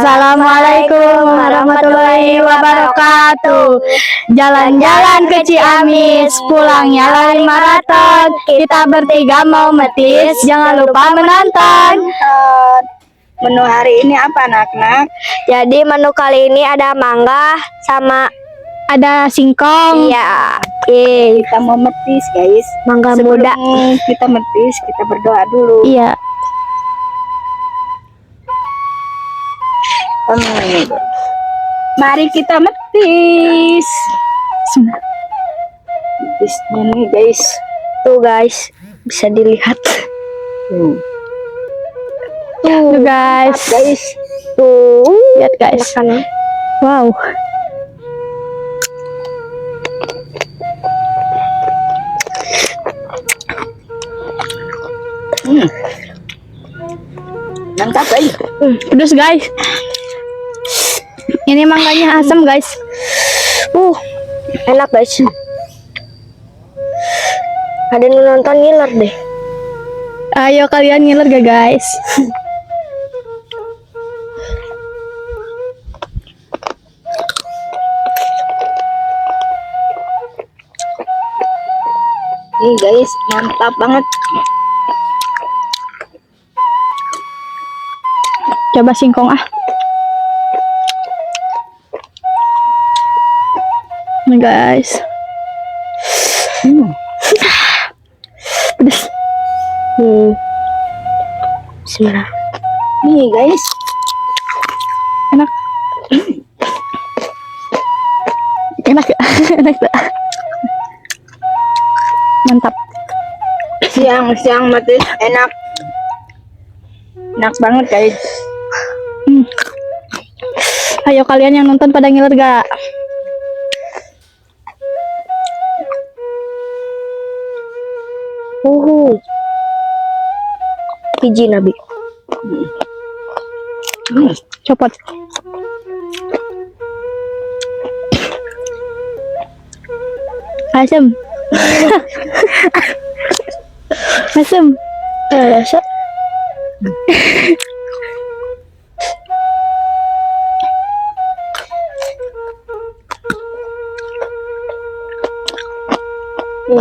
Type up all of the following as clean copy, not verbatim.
Assalamualaikum warahmatullahi wabarakatuh. Jalan-jalan ke Ciamis, pulangnya lari maraton. Kita bertiga mau metis, jangan lupa menonton. Menu hari ini apa anak-anak? Jadi menu kali ini ada mangga sama ada singkong. Iya. Kita mau metis guys. Mangga Sebelum muda. kita metis, kita berdoa dulu. Iya. Mari kita metis. Metisnya nih guys. Tuh guys, bisa dilihat. Tuh guys. Tuh, lihat guys. Wow. Mantap guys. Pedas guys. Ini mangganya asam guys. Enak guys. Ada yang nonton ngiler deh. Ayo kalian ngiler gak guys? Nih guys, mantap banget. Coba singkong ah. Nih guys. Pedas. Bismillah. Nih guys. Enak. Enak gak? Enak gak? Mantap. Siang-siang metis enak. Enak banget guys. Ayo kalian yang nonton pada ngiler gak? Hiji nabi. Copot. Asam. Asam. Rasa.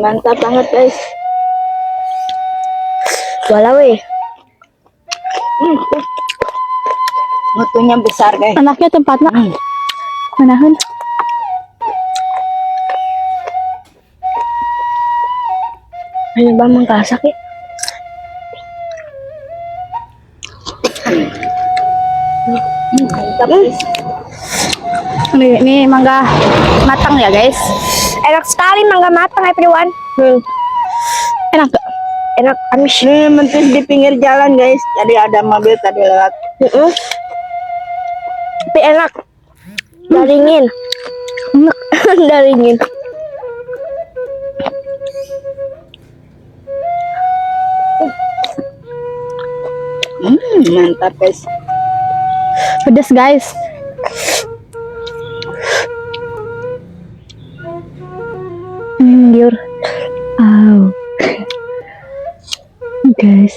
Mantap banget guys. Walau Mutunya besar guys. anaknya tempatnya manahan. Ayo bang mangkasak ya. Mantap guys. Ini mangga matang ya guys. Enak sekali mangga matang everyone. Enak gak? Enak amis. Ini metis di pinggir jalan guys. Jadi ada mobil tadi lewat. Tapi enak. Daringin. Daringin. Mantap guys. Pedas guys. Liur. Guys.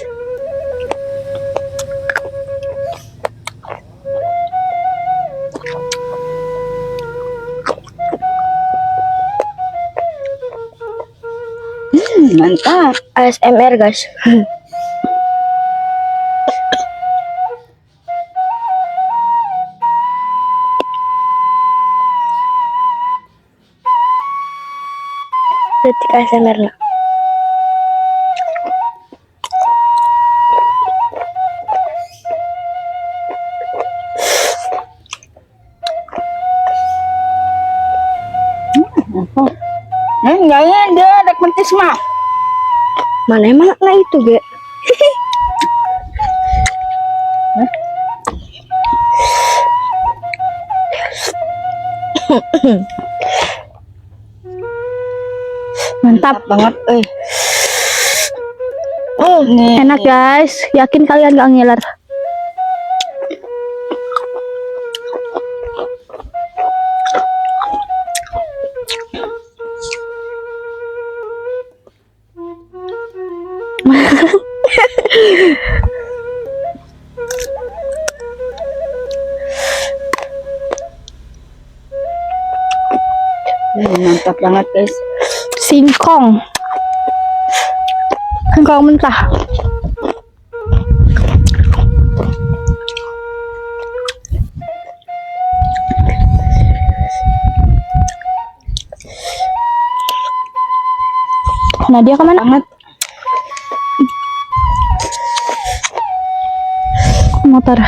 Mantap. ASMR guys. Detik ASMR lah. Enggak ada anak metis mah. Mana emang nah itu ge. Mantap banget, enak guys. Yakin kalian gak ngiler? Mantap banget guys. Singkong. Singkong mentah. Nadia kemana? Banget. Motor.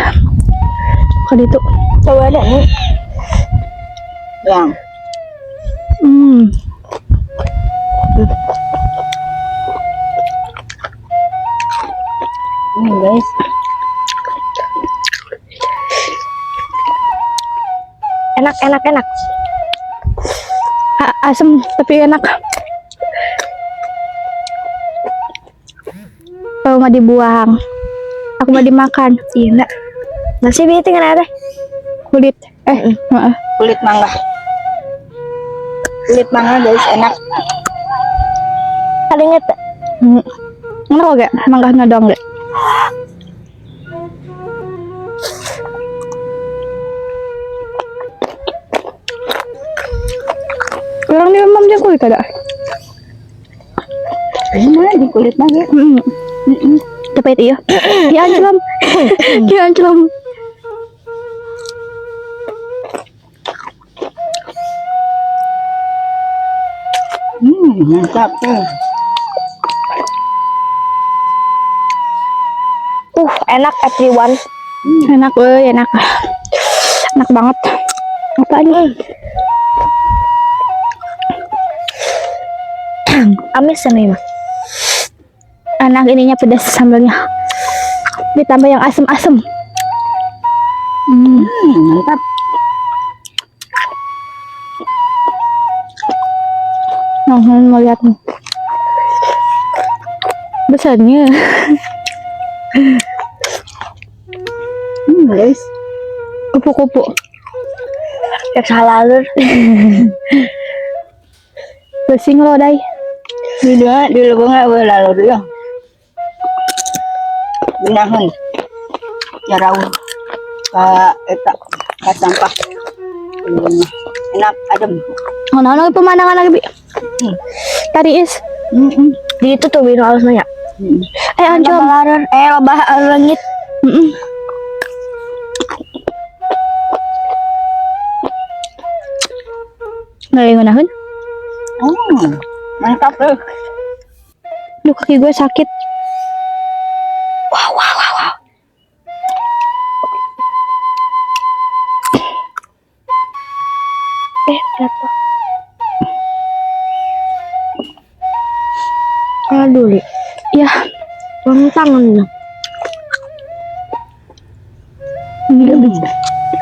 Kali itu. Coba ada nih. Yang. Ini guys. Enak. Asam tapi enak. Kalau mau dibuang, aku mau dimakan. Iya enggak. Nasi biting kan ada kulit. Maaf. Kulit mangga. Kulit mangga guys, enak. Paling inget. Enak kok gak? Manggahnya doang deh. Orang di mamam dia kulit ada. Ini di kulit mangga. Tapi itu ya. Ya anjlam. Ya anjlam. Mantap tuh. Enak everyone. Enak enak. Enak banget. Apa ini? Amis sama ini. Enak ininya pedas sambalnya. Ditambah yang asem-asem. Mantap. Mau lihat nih. Besarnya. Guys. Kupu-kupu. Kayak salalur. Pusing lo, Day. Di lubung nggak boleh lalu dulu. Binahun. Jaraun. Ka sampah. Enak, adem. Mana pemandangan lagi, Bi? Tadi is. Di itu tuh Bino harus nanya. Ancol. Lebah langit. Ngalih-ngalih. Mantap tuh. Duh, kaki gue sakit. Wow. Jatuh. Aduh, Li. Ya, tangan. Nggak bisa.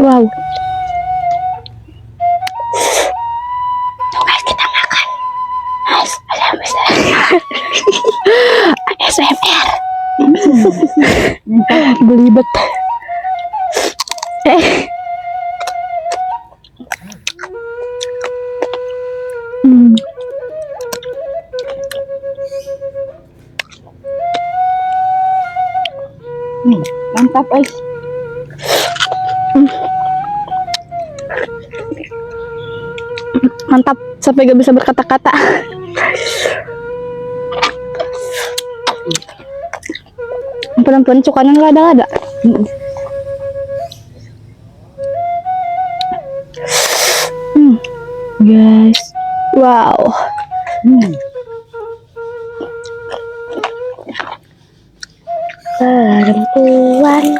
Wow. Guys, kita makan. ASMR. Belibet. Mantap guys. Mantap sampai gak bisa berkata-kata. Pelan-pelan cukanya nggak ada. Guys, wow. Perempuan.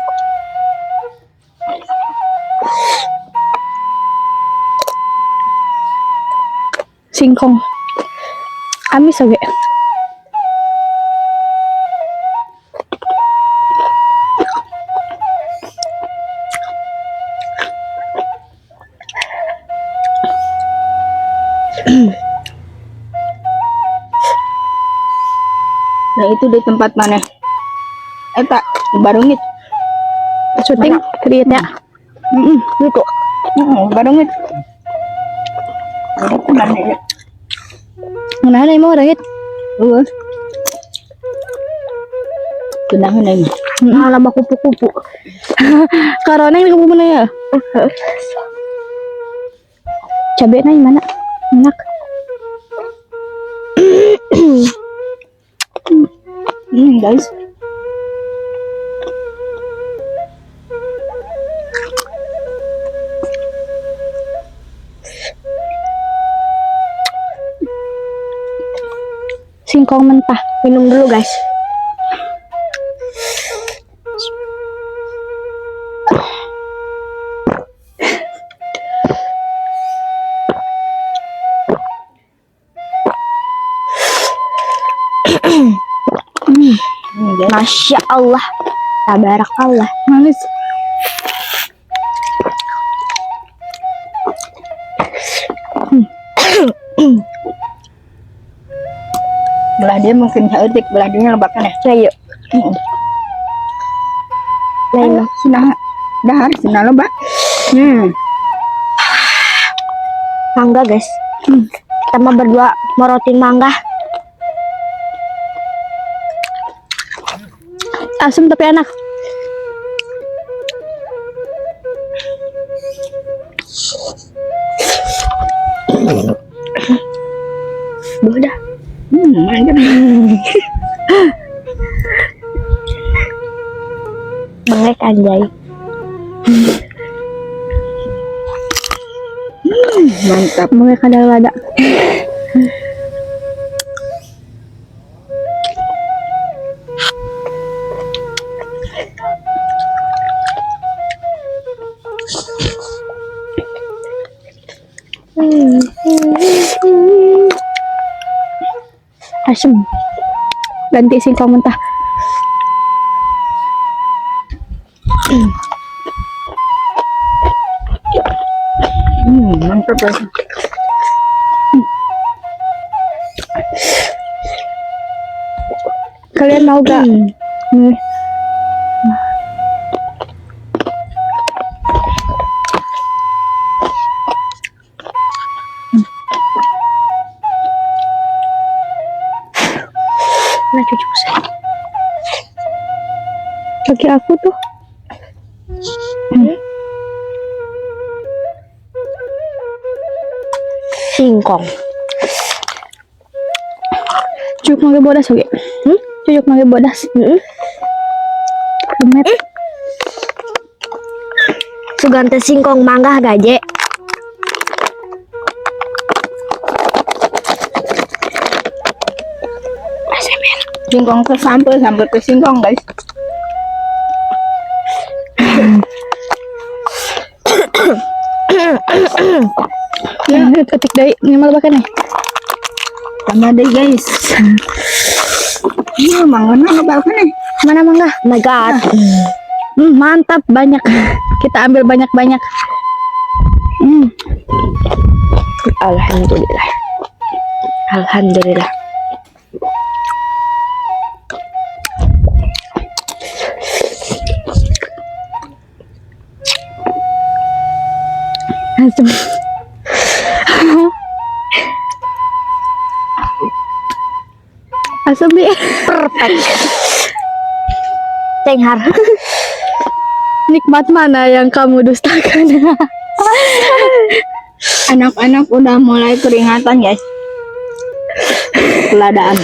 Singkong. Amis oke. Nah itu di tempat mana? Tak Barungit. Syuting create-nya. Gitu. Barungit. Ada teman ya. Mana nih mau rahit? Tunangan nih. Lama kupu-kupu. Karena ini kupu mana ya? Cabai nih mana? Enak. Guys. Singkong mentah. Minum dulu guys. Guys. Masya Allah. Tabarakallah. Manis. Belah dia mungkin heutik, belah dia lebakan ya. Ayo. Ayo, sinah dahar, sinah lebak. Mangga guys. Kita mau berdua morotin mangga. Asam tapi enak. Udah. Mantap. Bengek anjay. Mantap. Bengek ada. Asem. Ganti singkong mentah. Mantap guys. Kalian mau gak? Nih. Nah cucu saya. Kaki aku tuh. Singkong. Cucuk mangga bodas oke. Cucuk mangga bodas. Demet. Sugante singkong mangga gaje. Singkong ke sambal ke singkong guys. Ya, ketik dari ngimal bakan nih. Tambah deh guys. Iya, mangga ngebakan nih. Mana mangga? Oh my god. Mantap, banyak. Kita ambil banyak-banyak. Alhamdulillah. Alhamdulillah. Asem. Asem ya. Perfect. Tenghar. Nikmat mana yang kamu dustakan? Anak-anak udah mulai keringatan guys. Keladaan.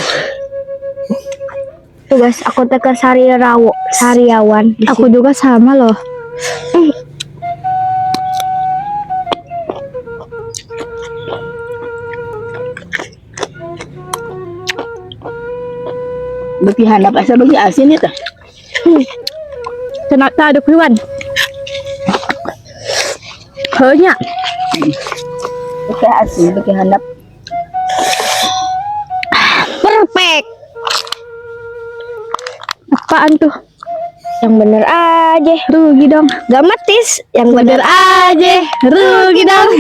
Tuh guys, aku tekan sariawan. Aku juga sama loh. Bagi handap asa bagi asin itu. Ternyata ada kuiwan. Hanya. Bagi asin bagi handap. Perfect. Apaan tuh? Yang bener aja. Rugi dong. Gak matis. Yang bener aja. Rugi dong.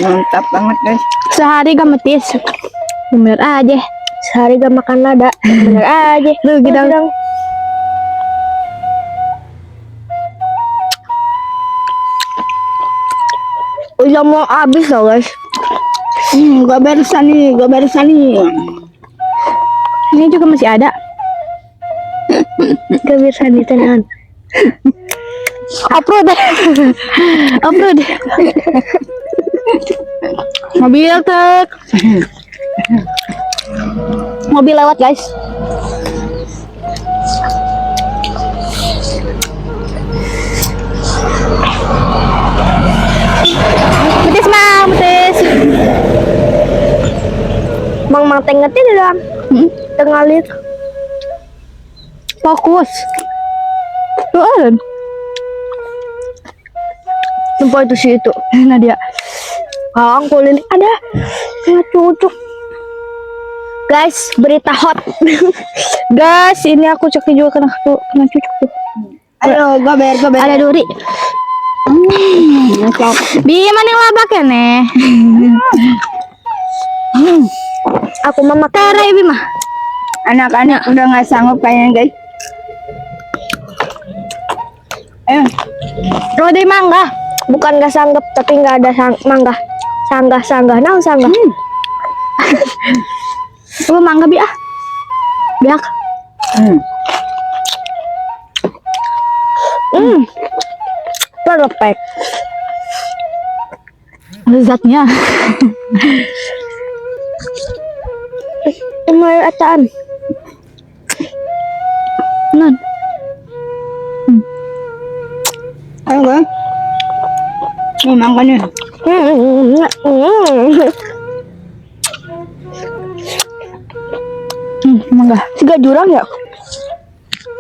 Mantap banget guys. Sehari gak matis. Bener aja. Sehari gak makan lada. Bener aja. Rugi dong. Udah mau habis loh guys. Gak barusan nih. Ini juga masih ada. Gak bisa ditelan. Upload. Upload. Mobil truk. Mobil lewat, guys. Betis, Mang, betis. Mang tengetin dalam. Tengalir. Fokus. Tuh, sumpah itu sih itu. Nadia. Kang kulit ada. Nggak cocok. Guys, berita hot. Guys, ini aku cek juga kena cucuk tuh. Ayo, gober. Ada duri. Bi mana yang labak ya nih? Aku mama tere Bi mah. Anak-anak udah nggak sanggup kayaknya, guys. Ayo. Rodi mangga. Bukan nggak sanggup, tapi nggak ada mangga. Sanggah. Nah, sanggah. Lu mangga Bi ah. Biak. Perfect. Lezatnya. Emang acaan. Non. Ayo, guys. Ini makannya. Mangga. Siga jurang ya?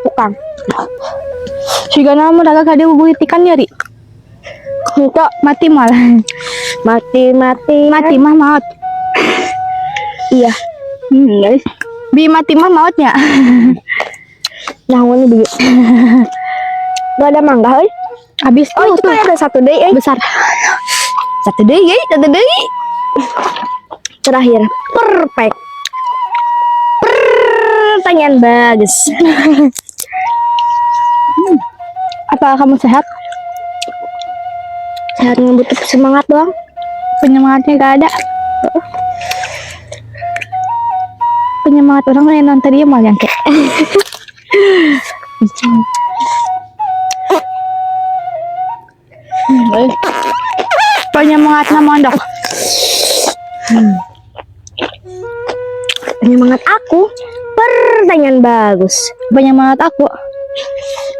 Bukan. Siga nama daga kade bubuyitikan ya, Ri. Kok mati malah. Mati mah maut. Iya. Guys. Bi mati mah mautnya. Nah, ini begitu. Gak ada mangga, heuy. Habis Oh, itu ada satu deh, besar. Satu deh. Terakhir. Perfect. Pertanyaan bagus. Apa kamu sehat? Sehat, butuh semangat doang. Penyemangatnya gak ada. Penyemangat orang lain nonton dia malah yang kayak. Penyemangatnya mondok. Penyemangat aku. Pertanyaan bagus. Penyemangat aku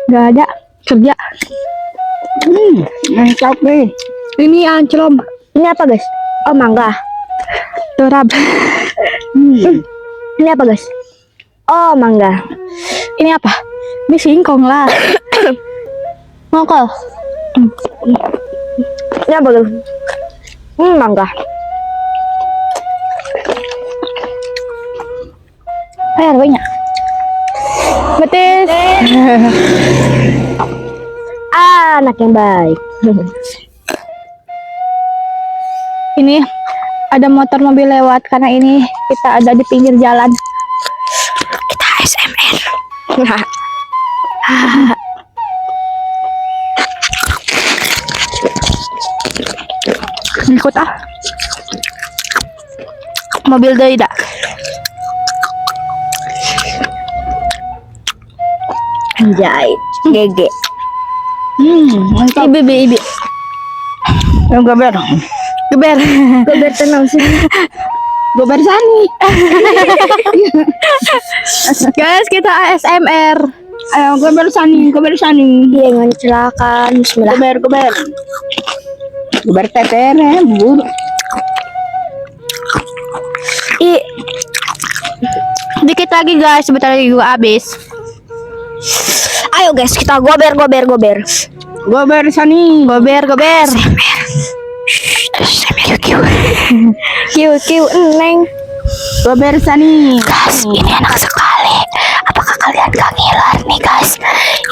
gak ada kerja. Mantap nih. Ini anclom. Ini apa guys? Oh, mangga. Turab. Ini apa guys? Oh, mangga. Ini apa? Ini singkong lah. Ngokol. Ini apa guys? Mangga. Air banyak. Betis. Anak yang baik. Ini ada motor mobil lewat karena ini kita ada di pinggir jalan. Kita ASMR. Ikut ah. Mobil deh dah. Anjay, GG. Mantap. Ibi. Yang gober. Gober tenang sih. Gober Sani. Guys, kita ASMR. Ayo, gober Sani. Jangan celakan. Bismillah. Gober. Gober tetere, buru. Dikit lagi guys, sebentar lagi gua habis. Ayo guys, kita gober. Gober Sani. Gober. Kiu neng. Gober Sani. Guys, ini enak sekali. Apakah kalian gak ngiler nih guys?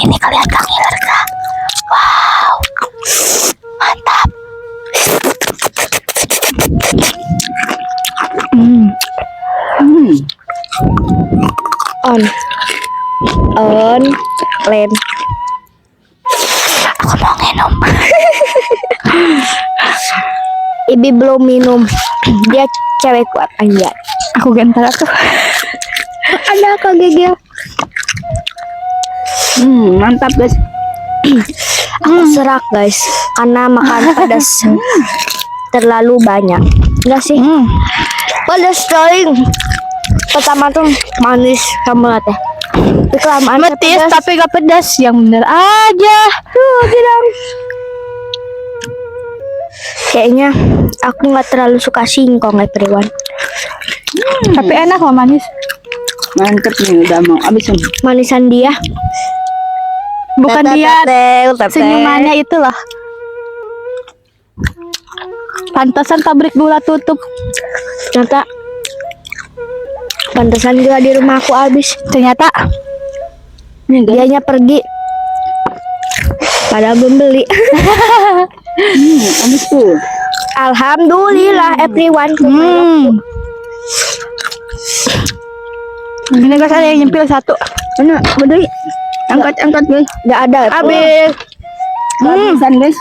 Ini kalian gak ngiler gak? Wow, mantap. On lem. Aku mau minum. Ibi belum minum. Dia cewek kuat aja. Aku gentar tuh. Ada kagegel. Mantap guys. Aku serak guys karena makan pedas terlalu banyak. Enggak sih? Pedas coy. Pertama tuh manis sama teh. Kelamaan Metis tapi gak pedas, yang bener aja. Tuh bilang. Kayaknya aku nggak terlalu suka singkong everyone. Tapi enak loh, manis. Mantep nih, udah mau habis nih. Manisan dia. Bukan dia senyumannya itu loh. Pantasan pabrik gula tutup. Ternyata pantesan gula di rumah aku habis. Ternyata Dianya pergi. Padahal belum beli. habis tuh. Alhamdulillah everyone. Ini guys, ada yang nyempil satu. Mana? Beli? Angkat guys. Nggak ada. Habis. Habisan guys.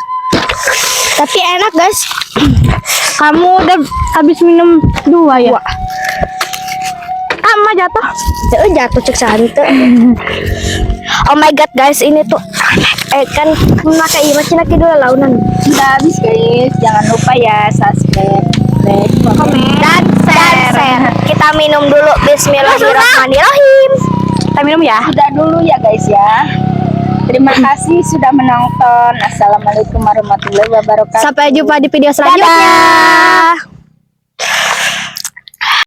Tapi enak guys. Kamu udah habis minum 2 ya? Ama jatuh. Jatuh cek santai. Oh my god guys, ini tuh kan memakai macam lagi dulu launan. Udah habis guys. Jangan lupa ya subscribe, like, komen, Dan share. Kita minum dulu. Bismillahirrahmanirrahim. Kita minum ya. Udah dulu ya guys ya. Terima kasih sudah menonton. Assalamualaikum warahmatullahi wabarakatuh. Sampai jumpa di video selanjutnya. Dadah.